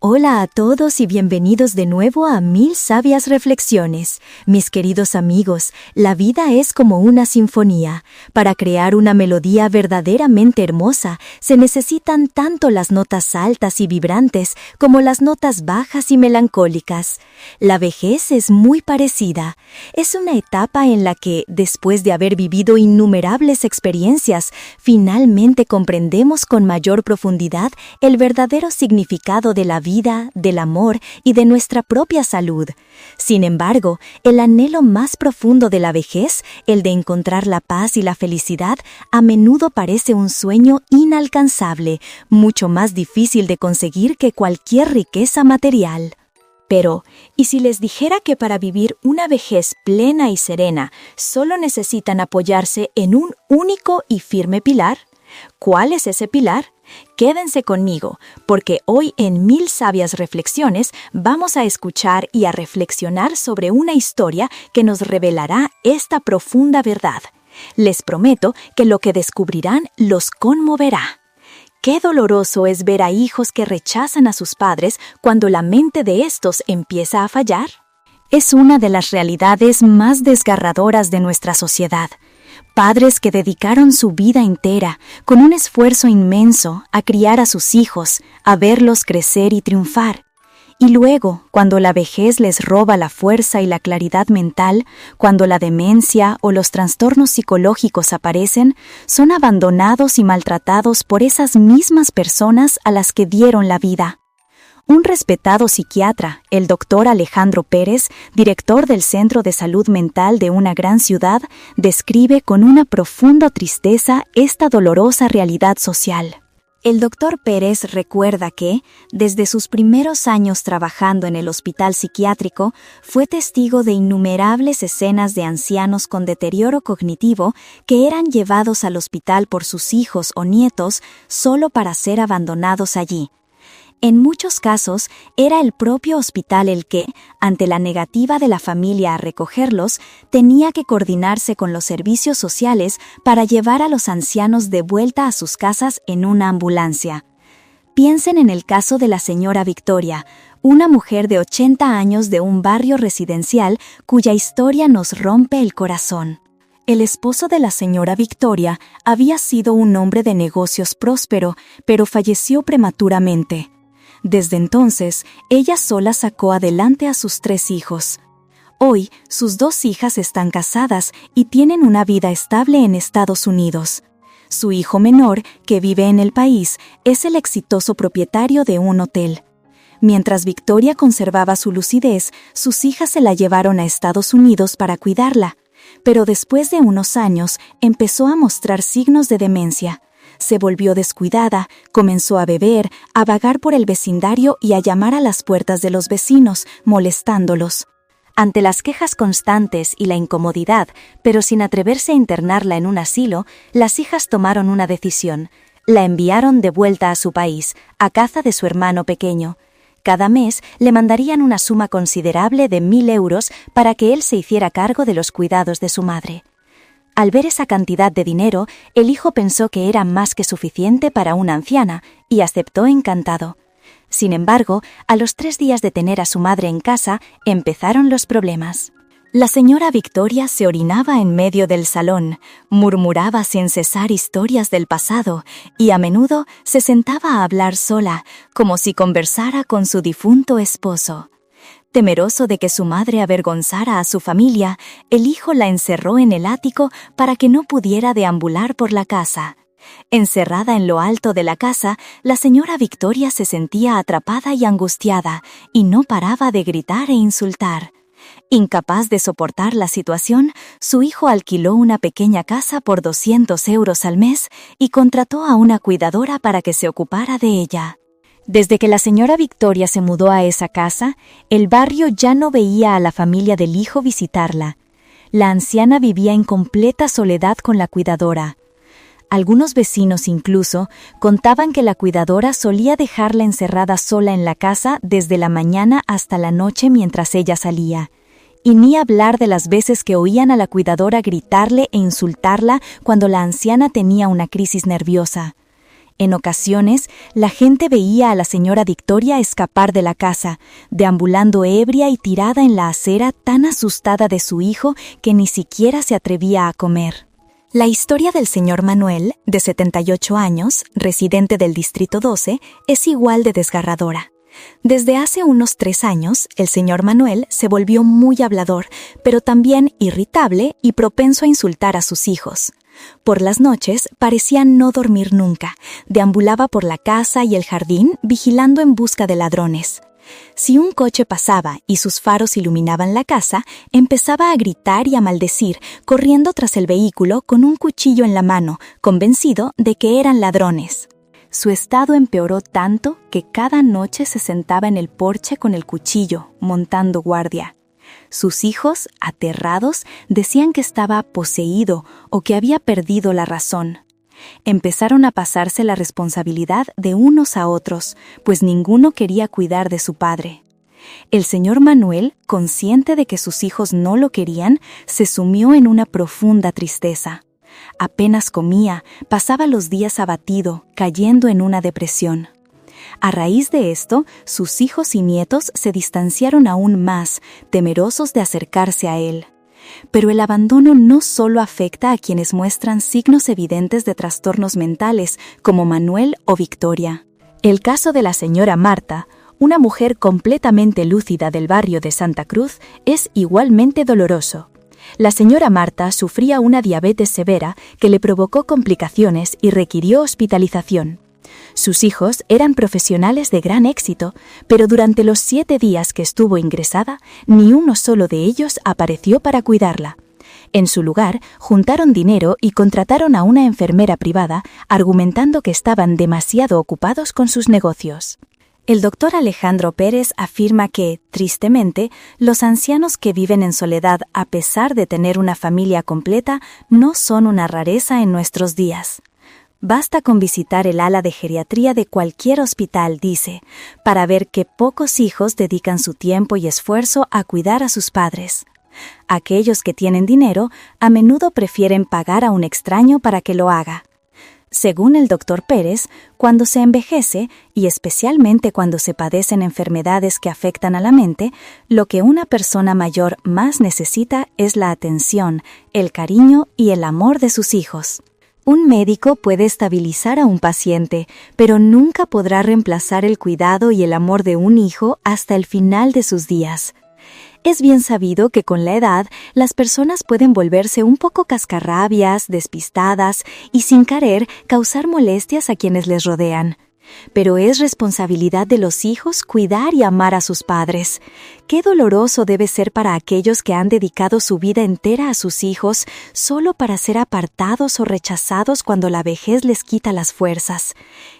Hola a todos y bienvenidos de nuevo a Mil Sabias Reflexiones. Mis queridos amigos, la vida es como una sinfonía. Para crear una melodía verdaderamente hermosa, se necesitan tanto las notas altas y vibrantes como las notas bajas y melancólicas. La vejez es muy parecida. Es una etapa en la que, después de haber vivido innumerables experiencias, finalmente comprendemos con mayor profundidad el verdadero significado de la vida, del amor y de nuestra propia salud. Sin embargo, el anhelo más profundo de la vejez, el de encontrar la paz y la felicidad, a menudo parece un sueño inalcanzable, mucho más difícil de conseguir que cualquier riqueza material. Pero, ¿y si les dijera que para vivir una vejez plena y serena, solo necesitan apoyarse en un único y firme pilar? ¿Cuál es ese pilar? Quédense conmigo, porque hoy en Mil Sabias Reflexiones vamos a escuchar y a reflexionar sobre una historia que nos revelará esta profunda verdad. Les prometo que lo que descubrirán los conmoverá. Qué doloroso es ver a hijos que rechazan a sus padres cuando la mente de estos empieza a fallar. Es una de las realidades más desgarradoras de nuestra sociedad. Padres que dedicaron su vida entera, con un esfuerzo inmenso, a criar a sus hijos, a verlos crecer y triunfar. Y luego, cuando la vejez les roba la fuerza y la claridad mental, cuando la demencia o los trastornos psicológicos aparecen, son abandonados y maltratados por esas mismas personas a las que dieron la vida. Un respetado psiquiatra, el doctor Alejandro Pérez, director del Centro de Salud Mental de una gran ciudad, describe con una profunda tristeza esta dolorosa realidad social. El doctor Pérez recuerda que, desde sus primeros años trabajando en el hospital psiquiátrico, fue testigo de innumerables escenas de ancianos con deterioro cognitivo que eran llevados al hospital por sus hijos o nietos solo para ser abandonados allí. En muchos casos, era el propio hospital el que, ante la negativa de la familia a recogerlos, tenía que coordinarse con los servicios sociales para llevar a los ancianos de vuelta a sus casas en una ambulancia. Piensen en el caso de la señora Victoria, una mujer de 80 años de un barrio residencial cuya historia nos rompe el corazón. El esposo de la señora Victoria había sido un hombre de negocios próspero, pero falleció prematuramente. Desde entonces, ella sola sacó adelante a sus 3 hijos. Hoy, sus 2 hijas están casadas y tienen una vida estable en Estados Unidos. Su hijo menor, que vive en el país, es el exitoso propietario de un hotel. Mientras Victoria conservaba su lucidez, sus hijas se la llevaron a Estados Unidos para cuidarla. Pero después de unos años, empezó a mostrar signos de demencia. Se volvió descuidada, comenzó a beber, a vagar por el vecindario y a llamar a las puertas de los vecinos, molestándolos. Ante las quejas constantes y la incomodidad, pero sin atreverse a internarla en un asilo, las hijas tomaron una decisión. La enviaron de vuelta a su país, a casa de su hermano pequeño. Cada mes le mandarían una suma considerable de 1.000 euros para que él se hiciera cargo de los cuidados de su madre. Al ver esa cantidad de dinero, el hijo pensó que era más que suficiente para una anciana y aceptó encantado. Sin embargo, a los 3 días de tener a su madre en casa, empezaron los problemas. La señora Victoria se orinaba en medio del salón, murmuraba sin cesar historias del pasado y a menudo se sentaba a hablar sola, como si conversara con su difunto esposo. Temeroso de que su madre avergonzara a su familia, el hijo la encerró en el ático para que no pudiera deambular por la casa. Encerrada en lo alto de la casa, la señora Victoria se sentía atrapada y angustiada, y no paraba de gritar e insultar. Incapaz de soportar la situación, su hijo alquiló una pequeña casa por 200 euros al mes y contrató a una cuidadora para que se ocupara de ella. Desde que la señora Victoria se mudó a esa casa, el barrio ya no veía a la familia del hijo visitarla. La anciana vivía en completa soledad con la cuidadora. Algunos vecinos incluso contaban que la cuidadora solía dejarla encerrada sola en la casa desde la mañana hasta la noche mientras ella salía. Y ni hablar de las veces que oían a la cuidadora gritarle e insultarla cuando la anciana tenía una crisis nerviosa. En ocasiones, la gente veía a la señora Victoria escapar de la casa, deambulando ebria y tirada en la acera, tan asustada de su hijo que ni siquiera se atrevía a comer. La historia del señor Manuel, de 78 años, residente del Distrito 12, es igual de desgarradora. Desde hace unos 3 años, el señor Manuel se volvió muy hablador, pero también irritable y propenso a insultar a sus hijos. Por las noches parecía no dormir nunca, deambulaba por la casa y el jardín vigilando en busca de ladrones. Si un coche pasaba y sus faros iluminaban la casa, empezaba a gritar y a maldecir, corriendo tras el vehículo con un cuchillo en la mano, convencido de que eran ladrones. Su estado empeoró tanto que cada noche se sentaba en el porche con el cuchillo, montando guardia. Sus hijos, aterrados, decían que estaba poseído o que había perdido la razón. Empezaron a pasarse la responsabilidad de unos a otros, pues ninguno quería cuidar de su padre. El señor Manuel, consciente de que sus hijos no lo querían, se sumió en una profunda tristeza. Apenas comía, pasaba los días abatido, cayendo en una depresión. A raíz de esto, sus hijos y nietos se distanciaron aún más, temerosos de acercarse a él. Pero el abandono no solo afecta a quienes muestran signos evidentes de trastornos mentales, como Manuel o Victoria. El caso de la señora Marta, una mujer completamente lúcida del barrio de Santa Cruz, es igualmente doloroso. La señora Marta sufría una diabetes severa que le provocó complicaciones y requirió hospitalización. Sus hijos eran profesionales de gran éxito, pero durante los 7 días que estuvo ingresada, ni uno solo de ellos apareció para cuidarla. En su lugar, juntaron dinero y contrataron a una enfermera privada, argumentando que estaban demasiado ocupados con sus negocios. El doctor Alejandro Pérez afirma que, tristemente, los ancianos que viven en soledad a pesar de tener una familia completa no son una rareza en nuestros días. Basta con visitar el ala de geriatría de cualquier hospital, dice, para ver que pocos hijos dedican su tiempo y esfuerzo a cuidar a sus padres. Aquellos que tienen dinero a menudo prefieren pagar a un extraño para que lo haga. Según el doctor Pérez, cuando se envejece, y especialmente cuando se padecen enfermedades que afectan a la mente, lo que una persona mayor más necesita es la atención, el cariño y el amor de sus hijos. Un médico puede estabilizar a un paciente, pero nunca podrá reemplazar el cuidado y el amor de un hijo hasta el final de sus días. Es bien sabido que con la edad las personas pueden volverse un poco cascarrabias, despistadas y sin querer causar molestias a quienes les rodean. Pero es responsabilidad de los hijos cuidar y amar a sus padres. Qué doloroso debe ser para aquellos que han dedicado su vida entera a sus hijos solo para ser apartados o rechazados cuando la vejez les quita las fuerzas.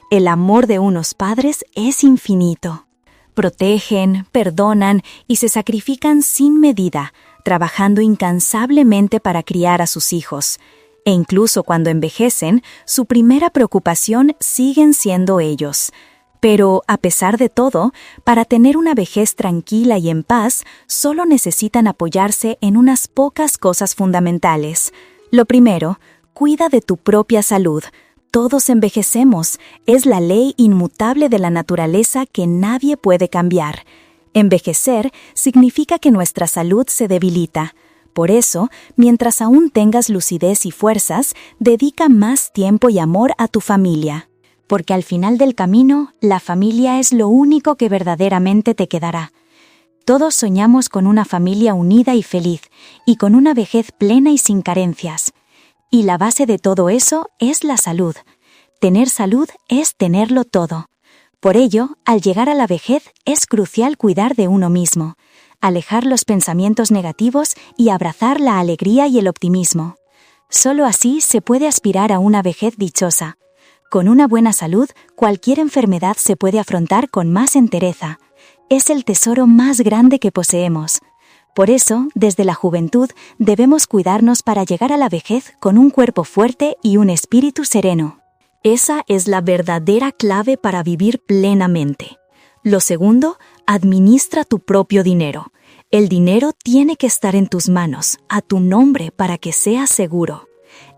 El amor de unos padres es infinito. Protegen, perdonan y se sacrifican sin medida, trabajando incansablemente para criar a sus hijos. E incluso cuando envejecen, su primera preocupación siguen siendo ellos. Pero, a pesar de todo, para tener una vejez tranquila y en paz, solo necesitan apoyarse en unas pocas cosas fundamentales. Lo primero, cuida de tu propia salud. Todos envejecemos, es la ley inmutable de la naturaleza que nadie puede cambiar. Envejecer significa que nuestra salud se debilita. Por eso, mientras aún tengas lucidez y fuerzas, dedica más tiempo y amor a tu familia. Porque al final del camino, la familia es lo único que verdaderamente te quedará. Todos soñamos con una familia unida y feliz, y con una vejez plena y sin carencias. Y la base de todo eso es la salud. Tener salud es tenerlo todo. Por ello, al llegar a la vejez, es crucial cuidar de uno mismo, alejar los pensamientos negativos y abrazar la alegría y el optimismo. Solo así se puede aspirar a una vejez dichosa. Con una buena salud, cualquier enfermedad se puede afrontar con más entereza. Es el tesoro más grande que poseemos. Por eso, desde la juventud, debemos cuidarnos para llegar a la vejez con un cuerpo fuerte y un espíritu sereno. Esa es la verdadera clave para vivir plenamente. Lo segundo, administra tu propio dinero. El dinero tiene que estar en tus manos, a tu nombre, para que seas seguro.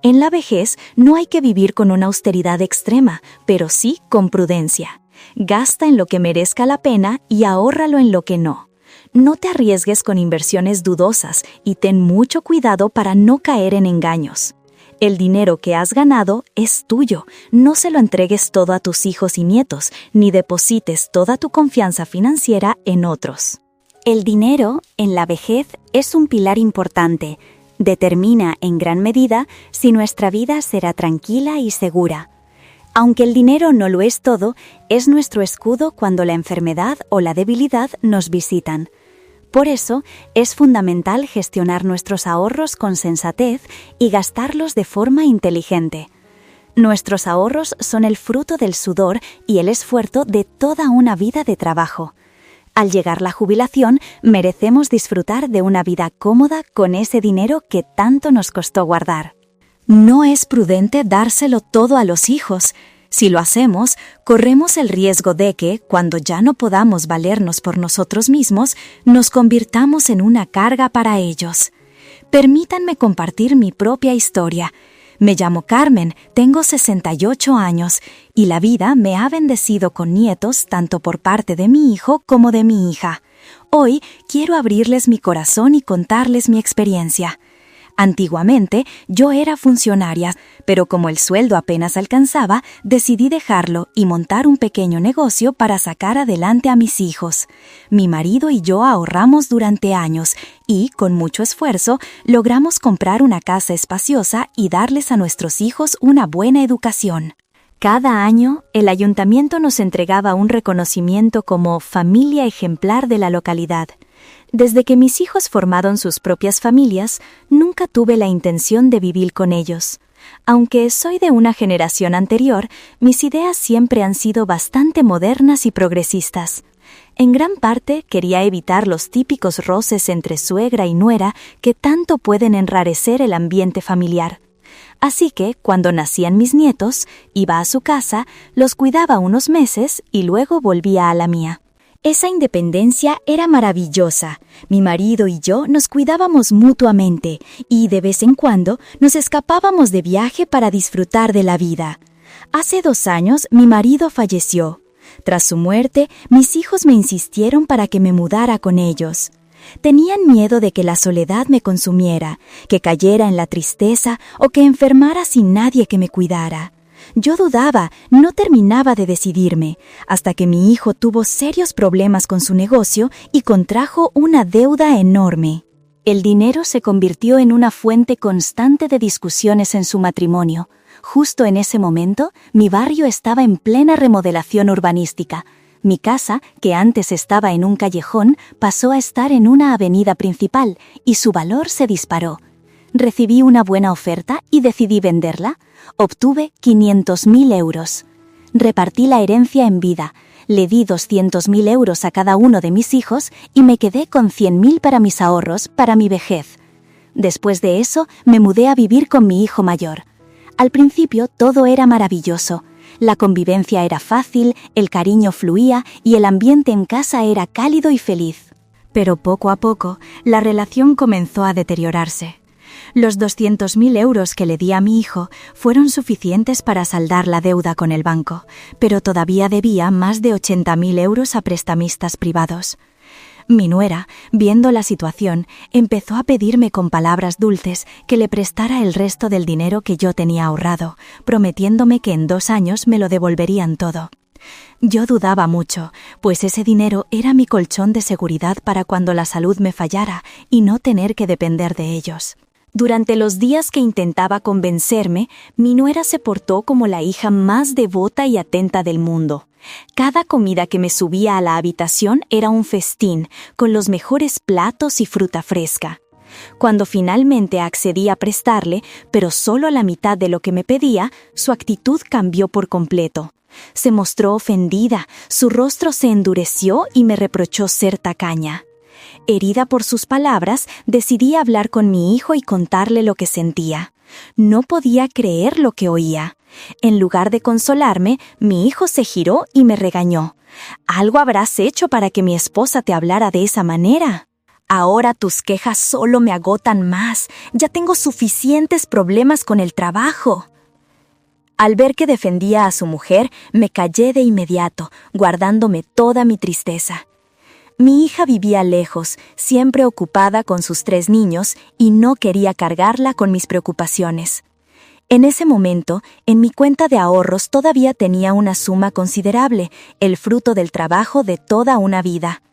En la vejez no hay que vivir con una austeridad extrema, pero sí con prudencia. Gasta en lo que merezca la pena y ahórralo en lo que no. No te arriesgues con inversiones dudosas y ten mucho cuidado para no caer en engaños. El dinero que has ganado es tuyo. No se lo entregues todo a tus hijos y nietos, ni deposites toda tu confianza financiera en otros. El dinero, en la vejez, es un pilar importante. Determina en gran medida si nuestra vida será tranquila y segura. Aunque el dinero no lo es todo, es nuestro escudo cuando la enfermedad o la debilidad nos visitan. Por eso, es fundamental gestionar nuestros ahorros con sensatez y gastarlos de forma inteligente. Nuestros ahorros son el fruto del sudor y el esfuerzo de toda una vida de trabajo. Al llegar la jubilación, merecemos disfrutar de una vida cómoda con ese dinero que tanto nos costó guardar. No es prudente dárselo todo a los hijos. Si lo hacemos, corremos el riesgo de que, cuando ya no podamos valernos por nosotros mismos, nos convirtamos en una carga para ellos. Permítanme compartir mi propia historia. Me llamo Carmen, tengo 68 años, y la vida me ha bendecido con nietos tanto por parte de mi hijo como de mi hija. Hoy quiero abrirles mi corazón y contarles mi experiencia. Antiguamente yo era funcionaria, pero como el sueldo apenas alcanzaba, decidí dejarlo y montar un pequeño negocio para sacar adelante a mis hijos. Mi marido y yo ahorramos durante años y, con mucho esfuerzo, logramos comprar una casa espaciosa y darles a nuestros hijos una buena educación. Cada año, el ayuntamiento nos entregaba un reconocimiento como familia ejemplar de la localidad. Desde que mis hijos formaron sus propias familias, nunca tuve la intención de vivir con ellos. Aunque soy de una generación anterior, mis ideas siempre han sido bastante modernas y progresistas. En gran parte quería evitar los típicos roces entre suegra y nuera que tanto pueden enrarecer el ambiente familiar. Así que, cuando nacían mis nietos, iba a su casa, los cuidaba unos meses y luego volvía a la mía. Esa independencia era maravillosa. Mi marido y yo nos cuidábamos mutuamente y de vez en cuando nos escapábamos de viaje para disfrutar de la vida. Hace 2 años mi marido falleció. Tras su muerte, mis hijos me insistieron para que me mudara con ellos. Tenían miedo de que la soledad me consumiera, que cayera en la tristeza o que enfermara sin nadie que me cuidara. Yo dudaba, no terminaba de decidirme, hasta que mi hijo tuvo serios problemas con su negocio y contrajo una deuda enorme. El dinero se convirtió en una fuente constante de discusiones en su matrimonio. Justo en ese momento, mi barrio estaba en plena remodelación urbanística. Mi casa, que antes estaba en un callejón, pasó a estar en una avenida principal y su valor se disparó. Recibí una buena oferta y decidí venderla. Obtuve 500.000 euros. Repartí la herencia en vida, le di 200.000 euros a cada uno de mis hijos y me quedé con 100.000 para mis ahorros para mi vejez. Después de eso, me mudé a vivir con mi hijo mayor. Al principio todo era maravilloso. La convivencia era fácil, el cariño fluía y el ambiente en casa era cálido y feliz. Pero poco a poco, la relación comenzó a deteriorarse. Los 200.000 euros que le di a mi hijo fueron suficientes para saldar la deuda con el banco, pero todavía debía más de 80.000 euros a prestamistas privados. Mi nuera, viendo la situación, empezó a pedirme con palabras dulces que le prestara el resto del dinero que yo tenía ahorrado, prometiéndome que en 2 años me lo devolverían todo. Yo dudaba mucho, pues ese dinero era mi colchón de seguridad para cuando la salud me fallara y no tener que depender de ellos. Durante los días que intentaba convencerme, mi nuera se portó como la hija más devota y atenta del mundo. Cada comida que me subía a la habitación era un festín, con los mejores platos y fruta fresca. Cuando finalmente accedí a prestarle, pero solo la mitad de lo que me pedía, su actitud cambió por completo. Se mostró ofendida, su rostro se endureció y me reprochó ser tacaña. Herida por sus palabras, decidí hablar con mi hijo y contarle lo que sentía. No podía creer lo que oía. En lugar de consolarme, mi hijo se giró y me regañó. «¿Algo habrás hecho para que mi esposa te hablara de esa manera?» Ahora tus quejas solo me agotan más. Ya tengo suficientes problemas con el trabajo. Al ver que defendía a su mujer, me callé de inmediato, guardándome toda mi tristeza. Mi hija vivía lejos, siempre ocupada con sus 3 niños, y no quería cargarla con mis preocupaciones. En ese momento, en mi cuenta de ahorros todavía tenía una suma considerable, el fruto del trabajo de toda una vida.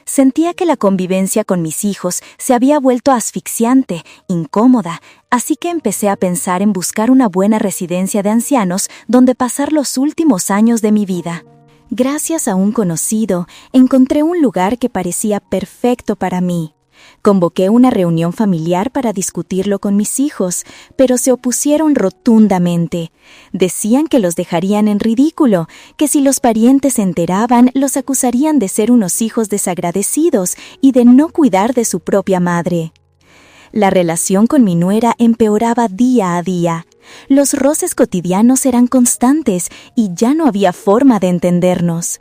Sentía que la convivencia con mis hijos se había vuelto asfixiante, incómoda, así que empecé a pensar en buscar una buena residencia de ancianos donde pasar los últimos años de mi vida. Gracias a un conocido, encontré un lugar que parecía perfecto para mí. Convoqué una reunión familiar para discutirlo con mis hijos, pero se opusieron rotundamente. Decían que los dejarían en ridículo, que si los parientes se enteraban, los acusarían de ser unos hijos desagradecidos y de no cuidar de su propia madre. La relación con mi nuera empeoraba día a día. Los roces cotidianos eran constantes y ya no había forma de entendernos.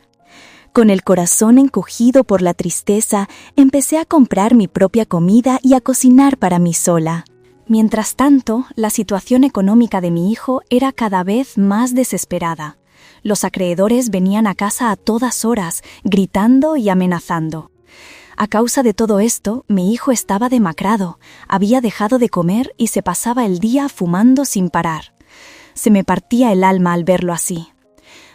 Con el corazón encogido por la tristeza, empecé a comprar mi propia comida y a cocinar para mí sola. Mientras tanto, la situación económica de mi hijo era cada vez más desesperada. Los acreedores venían a casa a todas horas, gritando y amenazando. A causa de todo esto, mi hijo estaba demacrado, había dejado de comer y se pasaba el día fumando sin parar. Se me partía el alma al verlo así.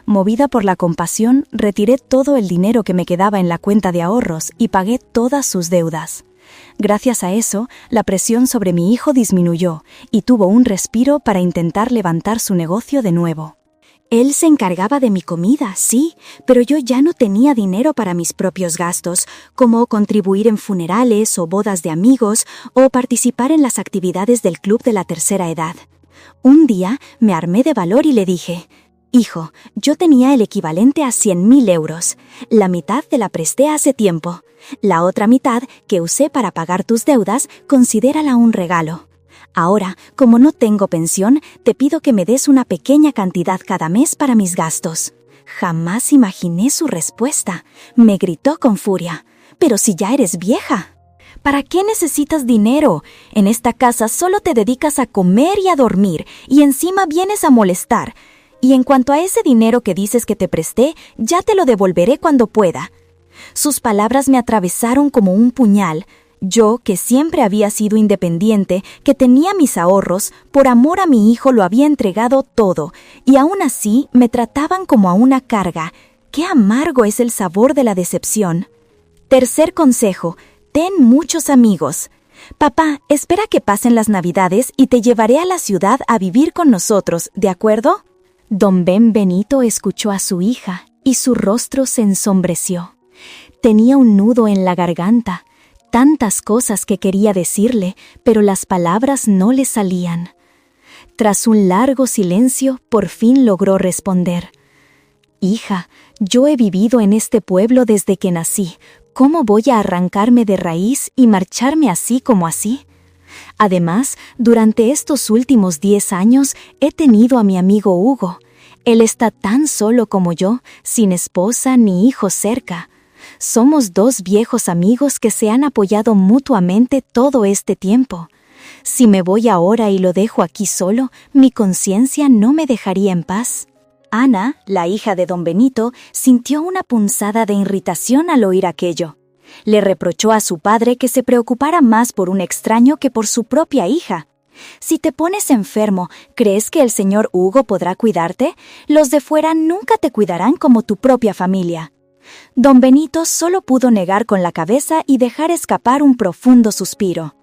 Movida por la compasión, retiré todo el dinero que me quedaba en la cuenta de ahorros y pagué todas sus deudas. Gracias a eso, la presión sobre mi hijo disminuyó y tuvo un respiro para intentar levantar su negocio de nuevo. Él se encargaba de mi comida, sí, pero yo ya no tenía dinero para mis propios gastos, como contribuir en funerales o bodas de amigos o participar en las actividades del club de la tercera edad. Un día me armé de valor y le dije: «Hijo, yo tenía el equivalente a 100.000 euros. La mitad te la presté hace tiempo. La otra mitad, que usé para pagar tus deudas, considérala un regalo. Ahora, como no tengo pensión, te pido que me des una pequeña cantidad cada mes para mis gastos». Jamás imaginé su respuesta. Me gritó con furia: «Pero si ya eres vieja. ¿Para qué necesitas dinero? En esta casa solo te dedicas a comer y a dormir, y encima vienes a molestar. Y en cuanto a ese dinero que dices que te presté, ya te lo devolveré cuando pueda». Sus palabras me atravesaron como un puñal. Yo, que siempre había sido independiente, que tenía mis ahorros, por amor a mi hijo lo había entregado todo, y aún así me trataban como a una carga. ¡Qué amargo es el sabor de la decepción! Tercer consejo: ten muchos amigos. Papá, espera que pasen las Navidades y te llevaré a la ciudad a vivir con nosotros, ¿de acuerdo? Don Benvenito escuchó a su hija y su rostro se ensombreció. Tenía un nudo en la garganta, tantas cosas que quería decirle, pero las palabras no le salían. Tras un largo silencio, por fin logró responder: «Hija, yo he vivido en este pueblo desde que nací. ¿Cómo voy a arrancarme de raíz y marcharme así como así? Además, durante estos últimos 10 años he tenido a mi amigo Hugo. Él está tan solo como yo, sin esposa ni hijos cerca. Somos 2 viejos amigos que se han apoyado mutuamente todo este tiempo. Si me voy ahora y lo dejo aquí solo, mi conciencia no me dejaría en paz». Ana, la hija de don Benito, sintió una punzada de irritación al oír aquello. Le reprochó a su padre que se preocupara más por un extraño que por su propia hija. «Si te pones enfermo, ¿crees que el señor Hugo podrá cuidarte? Los de fuera nunca te cuidarán como tu propia familia». Don Benito solo pudo negar con la cabeza y dejar escapar un profundo suspiro.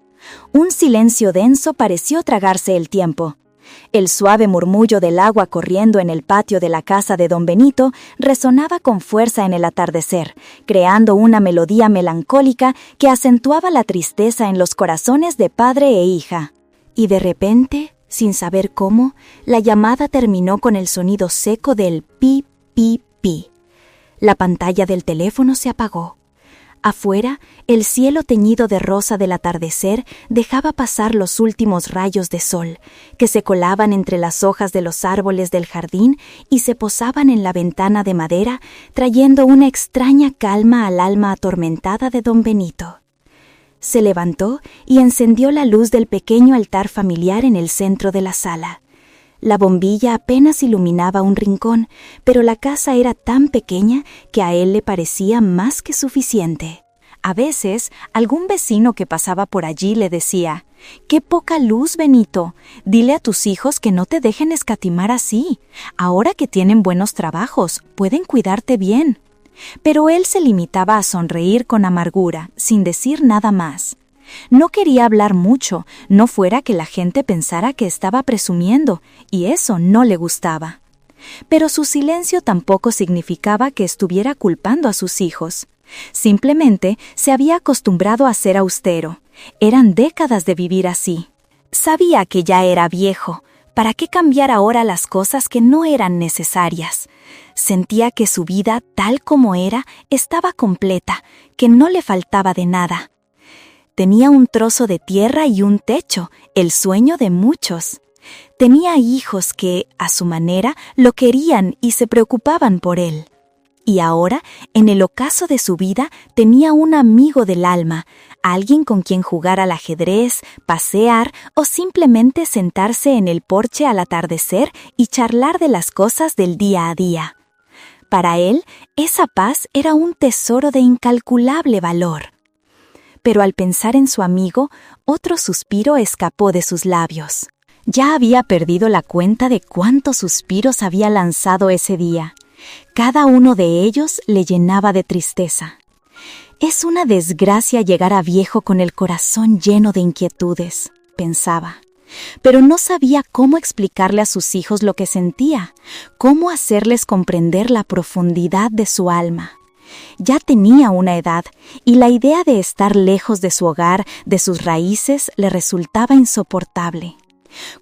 Un silencio denso pareció tragarse el tiempo. El suave murmullo del agua corriendo en el patio de la casa de don Benito resonaba con fuerza en el atardecer, creando una melodía melancólica que acentuaba la tristeza en los corazones de padre e hija. Y de repente, sin saber cómo, la llamada terminó con el sonido seco del pi, pi, pi. La pantalla del teléfono se apagó. Afuera, el cielo teñido de rosa del atardecer dejaba pasar los últimos rayos de sol, que se colaban entre las hojas de los árboles del jardín y se posaban en la ventana de madera, trayendo una extraña calma al alma atormentada de don Benito. Se levantó y encendió la luz del pequeño altar familiar en el centro de la sala. La bombilla apenas iluminaba un rincón, pero la casa era tan pequeña que a él le parecía más que suficiente. A veces, algún vecino que pasaba por allí le decía: «¡Qué poca luz, Benito! Dile a tus hijos que no te dejen escatimar así. Ahora que tienen buenos trabajos, pueden cuidarte bien». Pero él se limitaba a sonreír con amargura, sin decir nada más. No quería hablar mucho, no fuera que la gente pensara que estaba presumiendo, y eso no le gustaba. Pero su silencio tampoco significaba que estuviera culpando a sus hijos. Simplemente se había acostumbrado a ser austero. Eran décadas de vivir así. Sabía que ya era viejo. ¿Para qué cambiar ahora las cosas que no eran necesarias? Sentía que su vida, tal como era, estaba completa, que no le faltaba de nada. Tenía un trozo de tierra y un techo, el sueño de muchos. Tenía hijos que, a su manera, lo querían y se preocupaban por él. Y ahora, en el ocaso de su vida, tenía un amigo del alma, alguien con quien jugar al ajedrez, pasear o simplemente sentarse en el porche al atardecer y charlar de las cosas del día a día. Para él, esa paz era un tesoro de incalculable valor. Pero al pensar en su amigo, otro suspiro escapó de sus labios. Ya había perdido la cuenta de cuántos suspiros había lanzado ese día. Cada uno de ellos le llenaba de tristeza. Es una desgracia llegar a viejo con el corazón lleno de inquietudes, pensaba. Pero no sabía cómo explicarle a sus hijos lo que sentía, cómo hacerles comprender la profundidad de su alma. Ya tenía una edad, y la idea de estar lejos de su hogar, de sus raíces, le resultaba insoportable.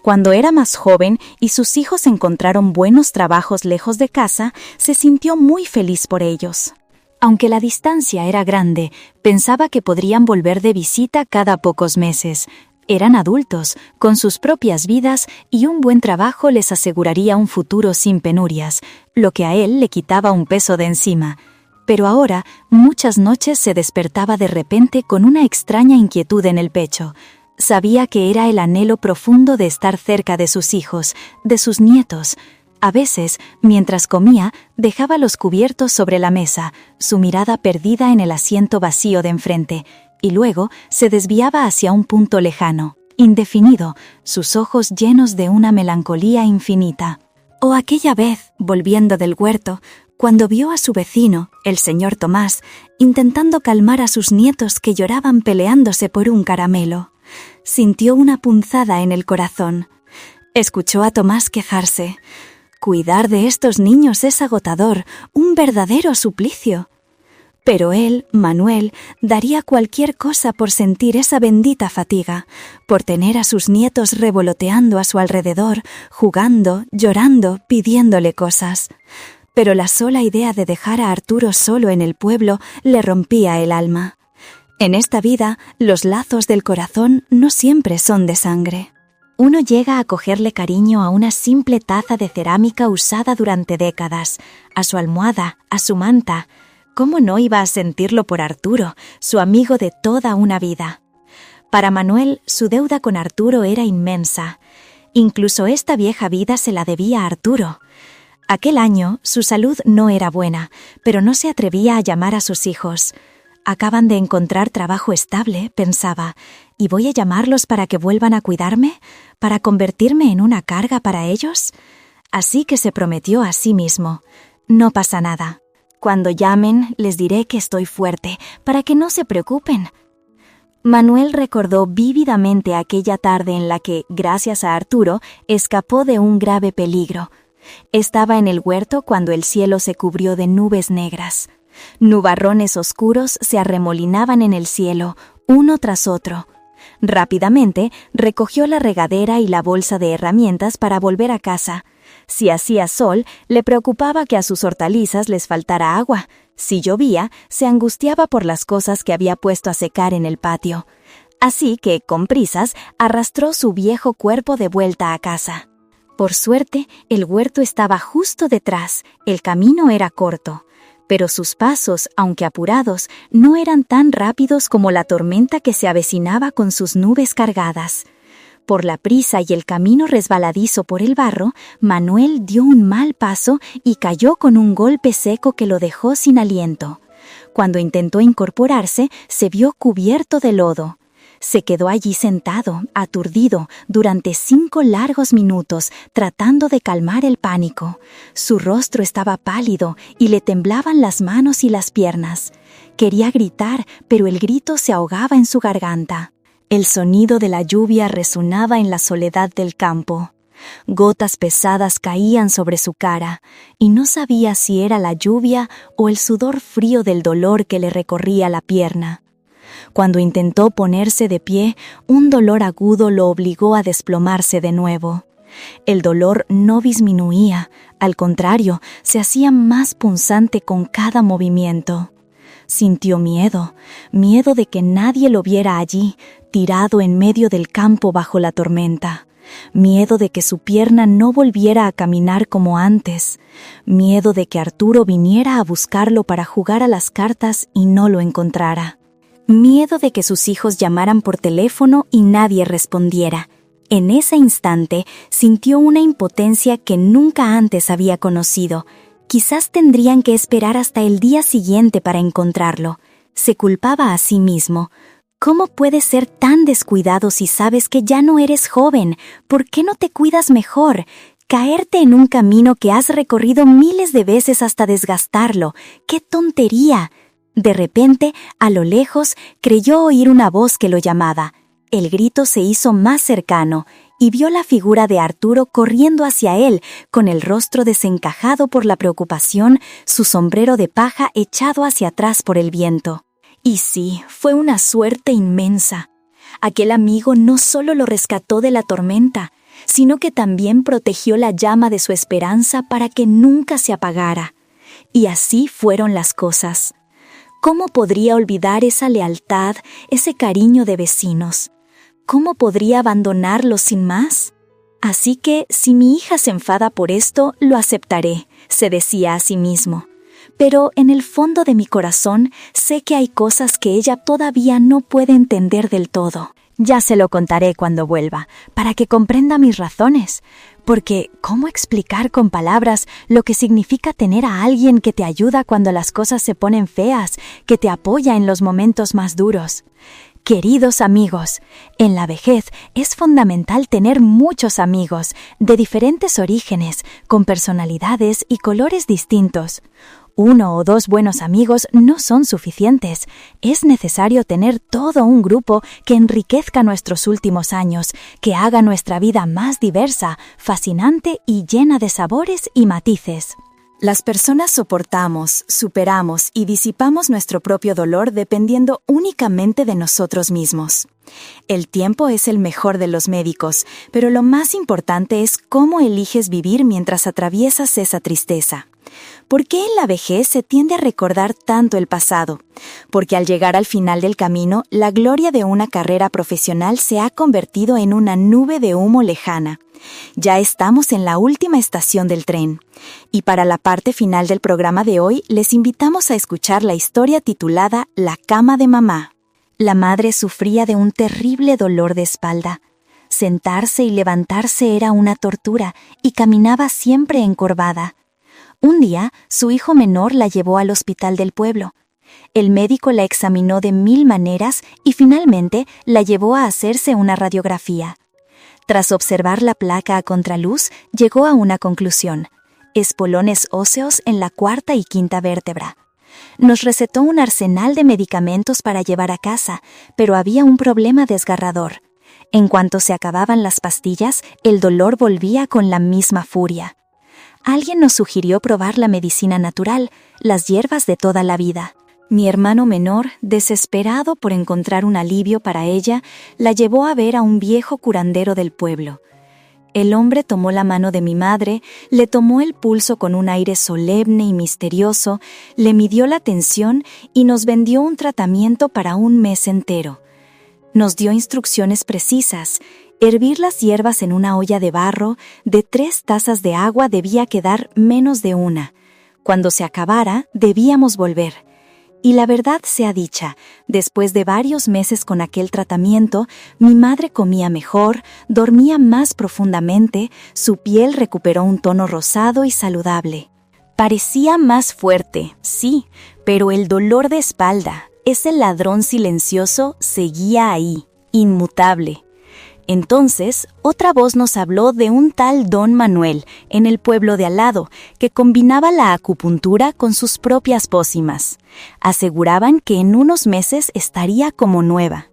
Cuando era más joven y sus hijos encontraron buenos trabajos lejos de casa, se sintió muy feliz por ellos. Aunque la distancia era grande, pensaba que podrían volver de visita cada pocos meses. Eran adultos, con sus propias vidas, y un buen trabajo les aseguraría un futuro sin penurias, lo que a él le quitaba un peso de encima. Pero ahora, muchas noches se despertaba de repente con una extraña inquietud en el pecho. Sabía que era el anhelo profundo de estar cerca de sus hijos, de sus nietos. A veces, mientras comía, dejaba los cubiertos sobre la mesa, su mirada perdida en el asiento vacío de enfrente, y luego se desviaba hacia un punto lejano, indefinido, sus ojos llenos de una melancolía infinita. O aquella vez, volviendo del huerto, cuando vio a su vecino, el señor Tomás, intentando calmar a sus nietos que lloraban peleándose por un caramelo. Sintió una punzada en el corazón. Escuchó a Tomás quejarse. Cuidar de estos niños es agotador, un verdadero suplicio. Pero él, Manuel, daría cualquier cosa por sentir esa bendita fatiga, por tener a sus nietos revoloteando a su alrededor, jugando, llorando, pidiéndole cosas. Pero la sola idea de dejar a Arturo solo en el pueblo le rompía el alma. En esta vida, los lazos del corazón no siempre son de sangre. Uno llega a cogerle cariño a una simple taza de cerámica usada durante décadas, a su almohada, a su manta. ¿Cómo no iba a sentirlo por Arturo, su amigo de toda una vida? Para Manuel, su deuda con Arturo era inmensa. Incluso esta vieja vida se la debía a Arturo. Aquel año, su salud no era buena, pero no se atrevía a llamar a sus hijos. Acaban de encontrar trabajo estable, pensaba, ¿y voy a llamarlos para que vuelvan a cuidarme? ¿Para convertirme en una carga para ellos? Así que se prometió a sí mismo, no pasa nada. Cuando llamen, les diré que estoy fuerte, para que no se preocupen. Manuel recordó vívidamente aquella tarde en la que, gracias a Arturo, escapó de un grave peligro. Estaba en el huerto cuando el cielo se cubrió de nubes negras. Nubarrones oscuros se arremolinaban en el cielo, uno tras otro. Rápidamente recogió la regadera y la bolsa de herramientas para volver a casa. Si hacía sol, le preocupaba que a sus hortalizas les faltara agua. Si llovía, se angustiaba por las cosas que había puesto a secar en el patio. Así que, con prisas, arrastró su viejo cuerpo de vuelta a casa. Por suerte, el huerto estaba justo detrás, el camino era corto. Pero sus pasos, aunque apurados, no eran tan rápidos como la tormenta que se avecinaba con sus nubes cargadas. Por la prisa y el camino resbaladizo por el barro, Manuel dio un mal paso y cayó con un golpe seco que lo dejó sin aliento. Cuando intentó incorporarse, se vio cubierto de lodo. Se quedó allí sentado, aturdido, durante 5 largos minutos, tratando de calmar el pánico. Su rostro estaba pálido y le temblaban las manos y las piernas. Quería gritar, pero el grito se ahogaba en su garganta. El sonido de la lluvia resonaba en la soledad del campo. Gotas pesadas caían sobre su cara, y no sabía si era la lluvia o el sudor frío del dolor que le recorría la pierna. Cuando intentó ponerse de pie, un dolor agudo lo obligó a desplomarse de nuevo. El dolor no disminuía, al contrario, se hacía más punzante con cada movimiento. Sintió miedo de que nadie lo viera allí, tirado en medio del campo bajo la tormenta. Miedo de que su pierna no volviera a caminar como antes. Miedo de que Arturo viniera a buscarlo para jugar a las cartas y no lo encontrara. Miedo de que sus hijos llamaran por teléfono y nadie respondiera. En ese instante sintió una impotencia que nunca antes había conocido. Quizás tendrían que esperar hasta el día siguiente para encontrarlo. Se culpaba a sí mismo. ¿Cómo puedes ser tan descuidado si sabes que ya no eres joven? ¿Por qué no te cuidas mejor? Caerte en un camino que has recorrido miles de veces hasta desgastarlo. ¡Qué tontería! De repente, a lo lejos, creyó oír una voz que lo llamaba. El grito se hizo más cercano y vio la figura de Arturo corriendo hacia él, con el rostro desencajado por la preocupación, su sombrero de paja echado hacia atrás por el viento. Y sí, fue una suerte inmensa. Aquel amigo no solo lo rescató de la tormenta, sino que también protegió la llama de su esperanza para que nunca se apagara. Y así fueron las cosas. ¿Cómo podría olvidar esa lealtad, ese cariño de vecinos? ¿Cómo podría abandonarlos sin más? Así que, si mi hija se enfada por esto, lo aceptaré, se decía a sí mismo. Pero en el fondo de mi corazón sé que hay cosas que ella todavía no puede entender del todo. Ya se lo contaré cuando vuelva, para que comprenda mis razones. Porque, ¿cómo explicar con palabras lo que significa tener a alguien que te ayuda cuando las cosas se ponen feas, que te apoya en los momentos más duros? Queridos amigos, en la vejez es fundamental tener muchos amigos, de diferentes orígenes, con personalidades y colores distintos. 1 o 2 buenos amigos no son suficientes. Es necesario tener todo un grupo que enriquezca nuestros últimos años, que haga nuestra vida más diversa, fascinante y llena de sabores y matices. Las personas soportamos, superamos y disipamos nuestro propio dolor dependiendo únicamente de nosotros mismos. El tiempo es el mejor de los médicos, pero lo más importante es cómo eliges vivir mientras atraviesas esa tristeza. ¿Por qué en la vejez se tiende a recordar tanto el pasado? Porque al llegar al final del camino, la gloria de una carrera profesional se ha convertido en una nube de humo lejana. Ya estamos en la última estación del tren. Y para la parte final del programa de hoy, les invitamos a escuchar la historia titulada La cama de mamá. La madre sufría de un terrible dolor de espalda. Sentarse y levantarse era una tortura y caminaba siempre encorvada. Un día, su hijo menor la llevó al hospital del pueblo. El médico la examinó de 1000 maneras y finalmente la llevó a hacerse una radiografía. Tras observar la placa a contraluz, llegó a una conclusión: espolones óseos en la 4ª y 5ª vértebra. Nos recetó un arsenal de medicamentos para llevar a casa, pero había un problema desgarrador. En cuanto se acababan las pastillas, el dolor volvía con la misma furia. Alguien nos sugirió probar la medicina natural, las hierbas de toda la vida. Mi hermano menor, desesperado por encontrar un alivio para ella, la llevó a ver a un viejo curandero del pueblo. El hombre tomó la mano de mi madre, le tomó el pulso con un aire solemne y misterioso, le midió la tensión y nos vendió un tratamiento para un mes entero. Nos dio instrucciones precisas. Hervir las hierbas en una olla de barro, de 3 tazas de agua debía quedar menos de 1. Cuando se acabara, debíamos volver. Y la verdad sea dicha, después de varios meses con aquel tratamiento, mi madre comía mejor, dormía más profundamente, su piel recuperó un tono rosado y saludable. Parecía más fuerte, sí, pero el dolor de espalda, ese ladrón silencioso, seguía ahí, inmutable. Entonces, otra voz nos habló de un tal Don Manuel, en el pueblo de al lado, que combinaba la acupuntura con sus propias pócimas. Aseguraban que en unos meses estaría como nueva.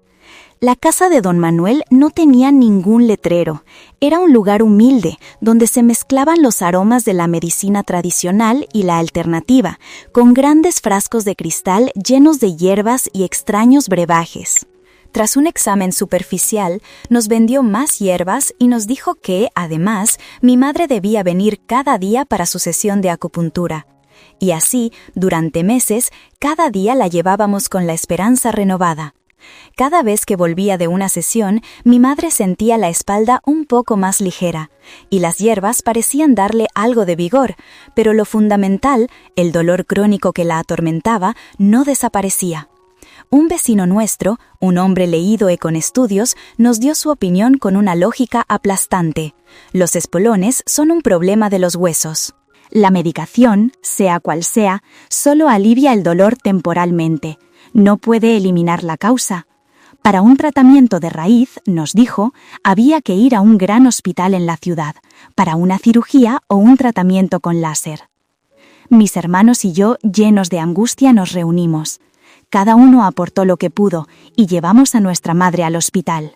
La casa de Don Manuel no tenía ningún letrero. Era un lugar humilde, donde se mezclaban los aromas de la medicina tradicional y la alternativa, con grandes frascos de cristal llenos de hierbas y extraños brebajes. Tras un examen superficial, nos vendió más hierbas y nos dijo que, además, mi madre debía venir cada día para su sesión de acupuntura. Y así, durante meses, cada día la llevábamos con la esperanza renovada. Cada vez que volvía de una sesión, mi madre sentía la espalda un poco más ligera, y las hierbas parecían darle algo de vigor, pero lo fundamental, el dolor crónico que la atormentaba, no desaparecía. Un vecino nuestro, un hombre leído y con estudios, nos dio su opinión con una lógica aplastante. Los espolones son un problema de los huesos. La medicación, sea cual sea, solo alivia el dolor temporalmente. No puede eliminar la causa. Para un tratamiento de raíz, nos dijo, había que ir a un gran hospital en la ciudad, para una cirugía o un tratamiento con láser. Mis hermanos y yo, llenos de angustia, nos reunimos. Cada uno aportó lo que pudo y llevamos a nuestra madre al hospital.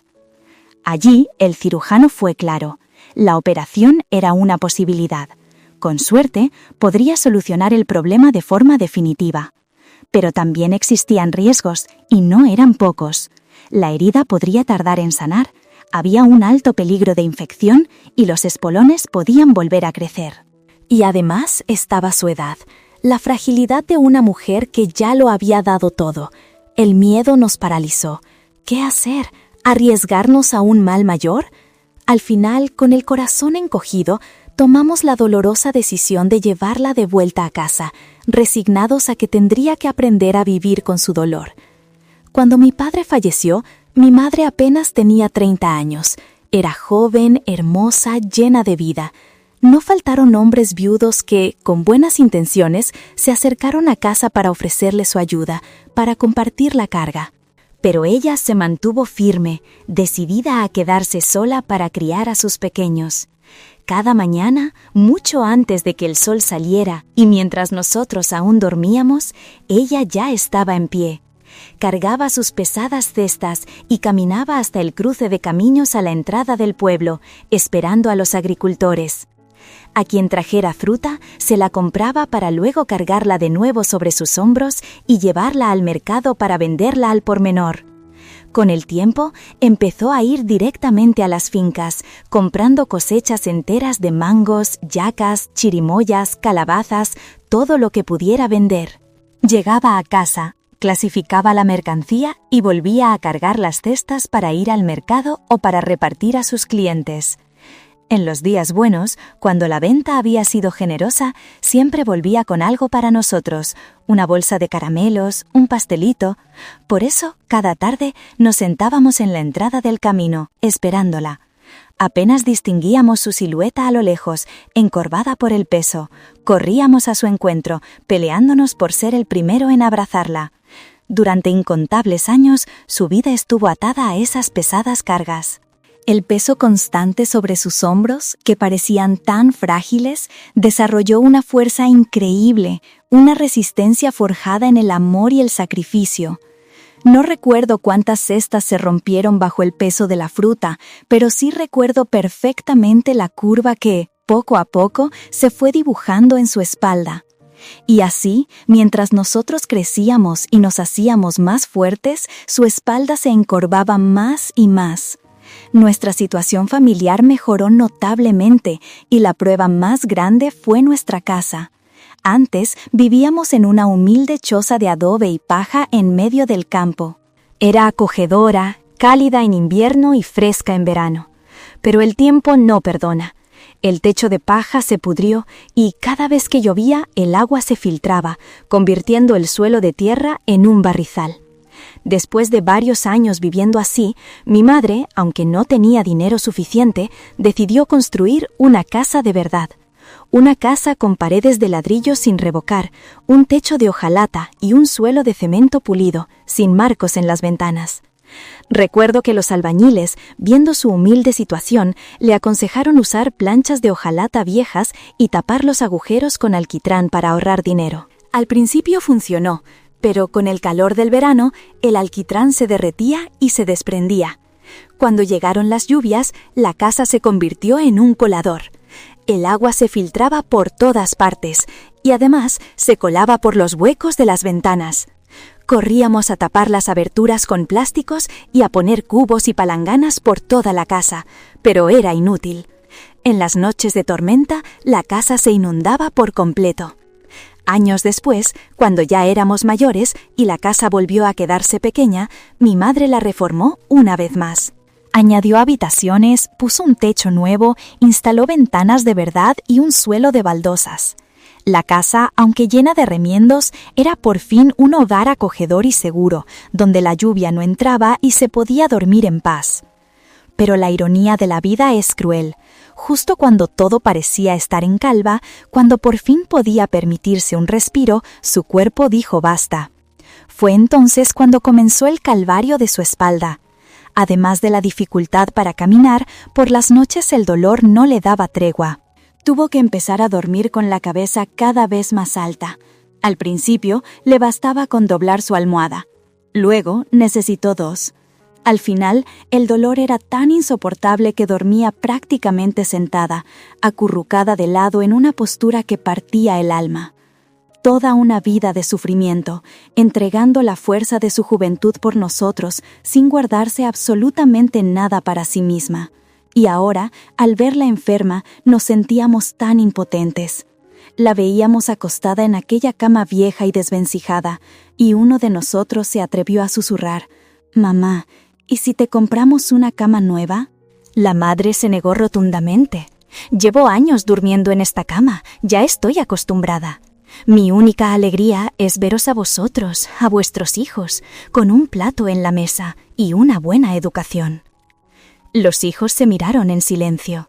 Allí, el cirujano fue claro. La operación era una posibilidad. Con suerte, podría solucionar el problema de forma definitiva. Pero también existían riesgos, y no eran pocos. La herida podría tardar en sanar, había un alto peligro de infección y los espolones podían volver a crecer. Y además estaba su edad. La fragilidad de una mujer que ya lo había dado todo. El miedo nos paralizó. ¿Qué hacer? ¿Arriesgarnos a un mal mayor? Al final, con el corazón encogido, tomamos la dolorosa decisión de llevarla de vuelta a casa, resignados a que tendría que aprender a vivir con su dolor. Cuando mi padre falleció, mi madre apenas tenía 30 años. Era joven, hermosa, llena de vida. No faltaron hombres viudos que, con buenas intenciones, se acercaron a casa para ofrecerle su ayuda, para compartir la carga. Pero ella se mantuvo firme, decidida a quedarse sola para criar a sus pequeños. Cada mañana, mucho antes de que el sol saliera y mientras nosotros aún dormíamos, ella ya estaba en pie. Cargaba sus pesadas cestas y caminaba hasta el cruce de caminos a la entrada del pueblo, esperando a los agricultores. A quien trajera fruta, se la compraba para luego cargarla de nuevo sobre sus hombros y llevarla al mercado para venderla al por menor. Con el tiempo, empezó a ir directamente a las fincas, comprando cosechas enteras de mangos, yacas, chirimoyas, calabazas, todo lo que pudiera vender. Llegaba a casa, clasificaba la mercancía y volvía a cargar las cestas para ir al mercado o para repartir a sus clientes. En los días buenos, cuando la venta había sido generosa, siempre volvía con algo para nosotros, una bolsa de caramelos, un pastelito. Por eso, cada tarde nos sentábamos en la entrada del camino, esperándola. Apenas distinguíamos su silueta a lo lejos, encorvada por el peso. Corríamos a su encuentro, peleándonos por ser el primero en abrazarla. Durante incontables años, su vida estuvo atada a esas pesadas cargas. El peso constante sobre sus hombros, que parecían tan frágiles, desarrolló una fuerza increíble, una resistencia forjada en el amor y el sacrificio. No recuerdo cuántas cestas se rompieron bajo el peso de la fruta, pero sí recuerdo perfectamente la curva que, poco a poco, se fue dibujando en su espalda. Y así, mientras nosotros crecíamos y nos hacíamos más fuertes, su espalda se encorvaba más y más. Nuestra situación familiar mejoró notablemente y la prueba más grande fue nuestra casa. Antes vivíamos en una humilde choza de adobe y paja en medio del campo. Era acogedora, cálida en invierno y fresca en verano. Pero el tiempo no perdona. El techo de paja se pudrió y cada vez que llovía el agua se filtraba, convirtiendo el suelo de tierra en un barrizal. Después de varios años viviendo así, mi madre, aunque no tenía dinero suficiente, decidió construir una casa de verdad. Una casa con paredes de ladrillo sin revocar, un techo de hojalata y un suelo de cemento pulido, sin marcos en las ventanas. Recuerdo que los albañiles, viendo su humilde situación, le aconsejaron usar planchas de hojalata viejas y tapar los agujeros con alquitrán para ahorrar dinero. Al principio funcionó, pero con el calor del verano, el alquitrán se derretía y se desprendía. Cuando llegaron las lluvias, la casa se convirtió en un colador. El agua se filtraba por todas partes y además se colaba por los huecos de las ventanas. Corríamos a tapar las aberturas con plásticos y a poner cubos y palanganas por toda la casa, pero era inútil. En las noches de tormenta, la casa se inundaba por completo. Años después, cuando ya éramos mayores y la casa volvió a quedarse pequeña, mi madre la reformó una vez más. Añadió habitaciones, puso un techo nuevo, instaló ventanas de verdad y un suelo de baldosas. La casa, aunque llena de remiendos, era por fin un hogar acogedor y seguro, donde la lluvia no entraba y se podía dormir en paz. Pero la ironía de la vida es cruel. Justo cuando todo parecía estar en calma, cuando por fin podía permitirse un respiro, su cuerpo dijo basta. Fue entonces cuando comenzó el calvario de su espalda. Además de la dificultad para caminar, por las noches el dolor no le daba tregua. Tuvo que empezar a dormir con la cabeza cada vez más alta. Al principio le bastaba con doblar su almohada. Luego necesitó 2. Al final, el dolor era tan insoportable que dormía prácticamente sentada, acurrucada de lado en una postura que partía el alma. Toda una vida de sufrimiento, entregando la fuerza de su juventud por nosotros, sin guardarse absolutamente nada para sí misma. Y ahora, al verla enferma, nos sentíamos tan impotentes. La veíamos acostada en aquella cama vieja y desvencijada, y uno de nosotros se atrevió a susurrar: «Mamá, ¿y si te compramos una cama nueva?» La madre se negó rotundamente. «Llevo años durmiendo en esta cama, ya estoy acostumbrada. Mi única alegría es veros a vosotros, a vuestros hijos, con un plato en la mesa y una buena educación». Los hijos se miraron en silencio.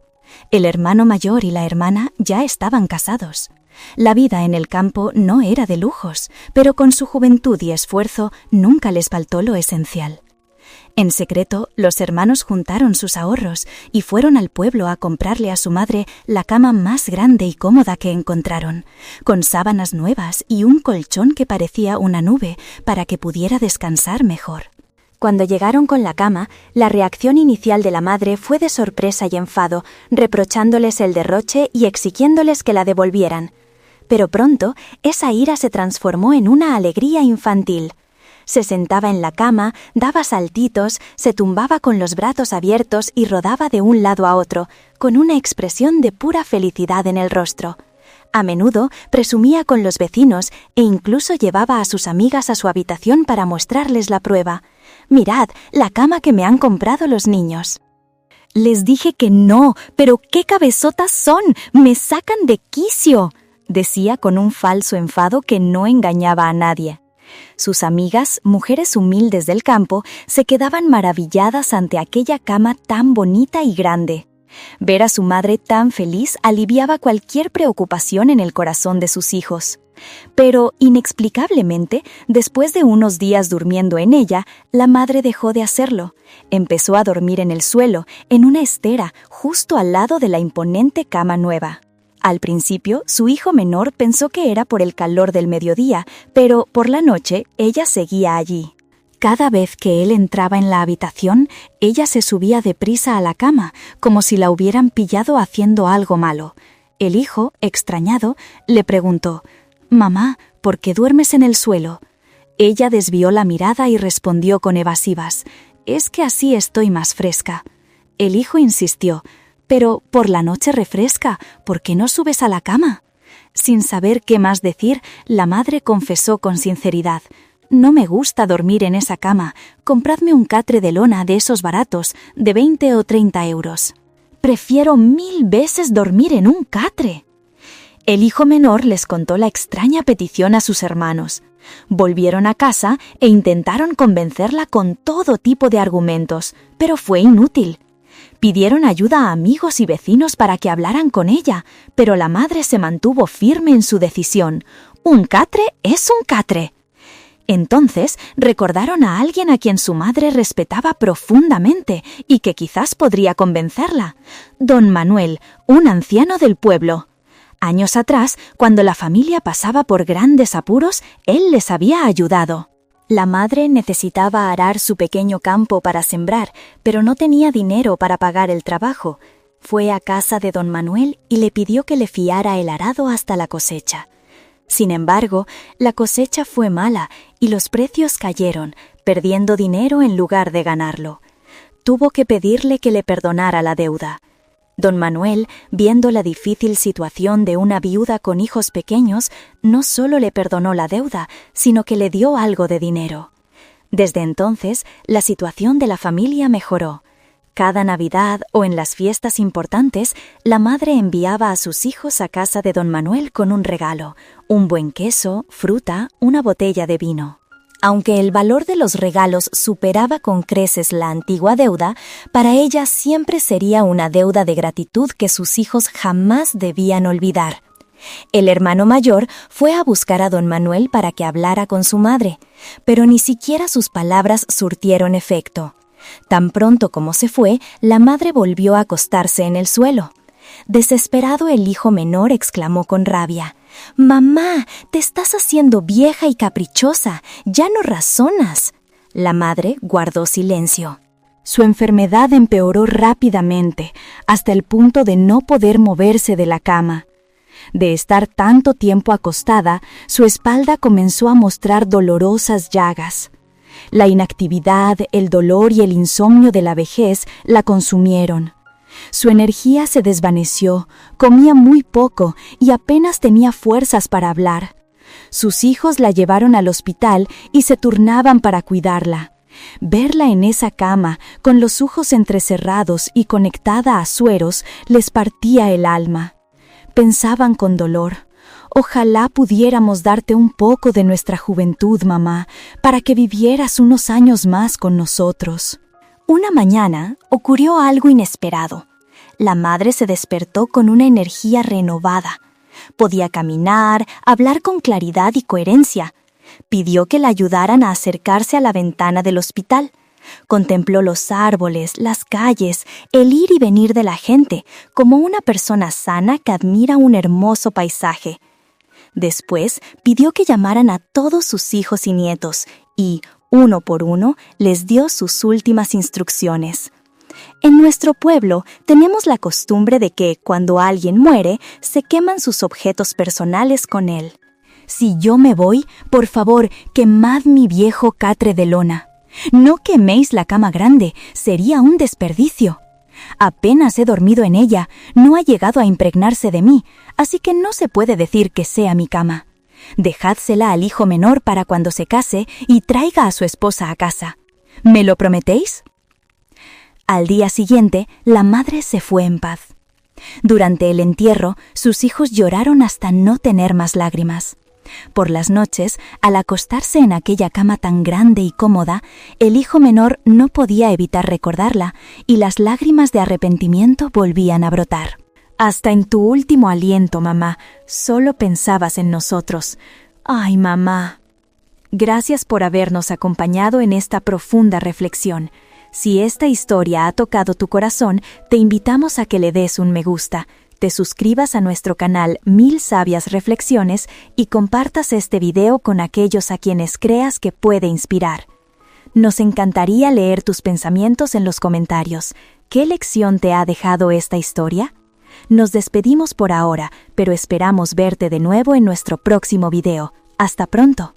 El hermano mayor y la hermana ya estaban casados. La vida en el campo no era de lujos, pero con su juventud y esfuerzo nunca les faltó lo esencial. En secreto, los hermanos juntaron sus ahorros y fueron al pueblo a comprarle a su madre la cama más grande y cómoda que encontraron, con sábanas nuevas y un colchón que parecía una nube para que pudiera descansar mejor. Cuando llegaron con la cama, la reacción inicial de la madre fue de sorpresa y enfado, reprochándoles el derroche y exigiéndoles que la devolvieran. Pero pronto, esa ira se transformó en una alegría infantil. Se sentaba en la cama, daba saltitos, se tumbaba con los brazos abiertos y rodaba de un lado a otro, con una expresión de pura felicidad en el rostro. A menudo presumía con los vecinos e incluso llevaba a sus amigas a su habitación para mostrarles la prueba. «Mirad, la cama que me han comprado los niños». «Les dije que no, pero qué cabezotas son, me sacan de quicio», decía con un falso enfado que no engañaba a nadie. Sus amigas, mujeres humildes del campo, se quedaban maravilladas ante aquella cama tan bonita y grande. Ver a su madre tan feliz aliviaba cualquier preocupación en el corazón de sus hijos. Pero, inexplicablemente, después de unos días durmiendo en ella, la madre dejó de hacerlo. Empezó a dormir en el suelo, en una estera, justo al lado de la imponente cama nueva. Al principio, su hijo menor pensó que era por el calor del mediodía, pero por la noche ella seguía allí. Cada vez que él entraba en la habitación, ella se subía deprisa a la cama, como si la hubieran pillado haciendo algo malo. El hijo, extrañado, le preguntó: «Mamá, ¿por qué duermes en el suelo?» Ella desvió la mirada y respondió con evasivas: «Es que así estoy más fresca». El hijo insistió: «Pero por la noche refresca, ¿por qué no subes a la cama?» Sin saber qué más decir, la madre confesó con sinceridad: «No me gusta dormir en esa cama, compradme un catre de lona de esos baratos, de 20 o 30 euros». Prefiero 1000 veces dormir en un catre. El hijo menor les contó la extraña petición a sus hermanos. Volvieron a casa e intentaron convencerla con todo tipo de argumentos, pero fue inútil. Pidieron ayuda a amigos y vecinos para que hablaran con ella, pero la madre se mantuvo firme en su decisión. Un catre es un catre. Entonces recordaron a alguien a quien su madre respetaba profundamente y que quizás podría convencerla. Don Manuel, un anciano del pueblo. Años atrás, cuando la familia pasaba por grandes apuros, él les había ayudado. La madre necesitaba arar su pequeño campo para sembrar, pero no tenía dinero para pagar el trabajo. Fue a casa de don Manuel y le pidió que le fiara el arado hasta la cosecha. Sin embargo, la cosecha fue mala y los precios cayeron, perdiendo dinero en lugar de ganarlo. Tuvo que pedirle que le perdonara la deuda. Don Manuel, viendo la difícil situación de una viuda con hijos pequeños, no solo le perdonó la deuda, sino que le dio algo de dinero. Desde entonces, la situación de la familia mejoró. Cada Navidad o en las fiestas importantes, la madre enviaba a sus hijos a casa de don Manuel con un regalo, un buen queso, fruta, una botella de vino. Aunque el valor de los regalos superaba con creces la antigua deuda, para ella siempre sería una deuda de gratitud que sus hijos jamás debían olvidar. El hermano mayor fue a buscar a don Manuel para que hablara con su madre, pero ni siquiera sus palabras surtieron efecto. Tan pronto como se fue, la madre volvió a acostarse en el suelo. Desesperado, el hijo menor exclamó con rabia: «Mamá, te estás haciendo vieja y caprichosa, ya no razonas». La madre guardó silencio. Su enfermedad empeoró rápidamente, hasta el punto de no poder moverse de la cama. De estar tanto tiempo acostada, su espalda comenzó a mostrar dolorosas llagas. La inactividad, el dolor y el insomnio de la vejez la consumieron. Su energía se desvaneció, comía muy poco y apenas tenía fuerzas para hablar. Sus hijos la llevaron al hospital y se turnaban para cuidarla. Verla en esa cama, con los ojos entrecerrados y conectada a sueros, les partía el alma. Pensaban con dolor: «Ojalá pudiéramos darte un poco de nuestra juventud, mamá, para que vivieras unos años más con nosotros». Una mañana ocurrió algo inesperado. La madre se despertó con una energía renovada. Podía caminar, hablar con claridad y coherencia. Pidió que la ayudaran a acercarse a la ventana del hospital. Contempló los árboles, las calles, el ir y venir de la gente, como una persona sana que admira un hermoso paisaje. Después pidió que llamaran a todos sus hijos y nietos y, uno por uno, les dio sus últimas instrucciones. En nuestro pueblo tenemos la costumbre de que, cuando alguien muere, se queman sus objetos personales con él. Si yo me voy, por favor, quemad mi viejo catre de lona. No queméis la cama grande, sería un desperdicio. Apenas he dormido en ella, no ha llegado a impregnarse de mí, así que no se puede decir que sea mi cama. Dejádsela al hijo menor para cuando se case y traiga a su esposa a casa. ¿Me lo prometéis?». Al día siguiente, la madre se fue en paz. Durante el entierro, sus hijos lloraron hasta no tener más lágrimas. Por las noches, al acostarse en aquella cama tan grande y cómoda, el hijo menor no podía evitar recordarla y las lágrimas de arrepentimiento volvían a brotar. «Hasta en tu último aliento, mamá, solo pensabas en nosotros. ¡Ay, mamá!». Gracias por habernos acompañado en esta profunda reflexión. Si esta historia ha tocado tu corazón, te invitamos a que le des un me gusta, te suscribas a nuestro canal 1000 Sabias Reflexiones y compartas este video con aquellos a quienes creas que puede inspirar. Nos encantaría leer tus pensamientos en los comentarios. ¿Qué lección te ha dejado esta historia? Nos despedimos por ahora, pero esperamos verte de nuevo en nuestro próximo video. ¡Hasta pronto!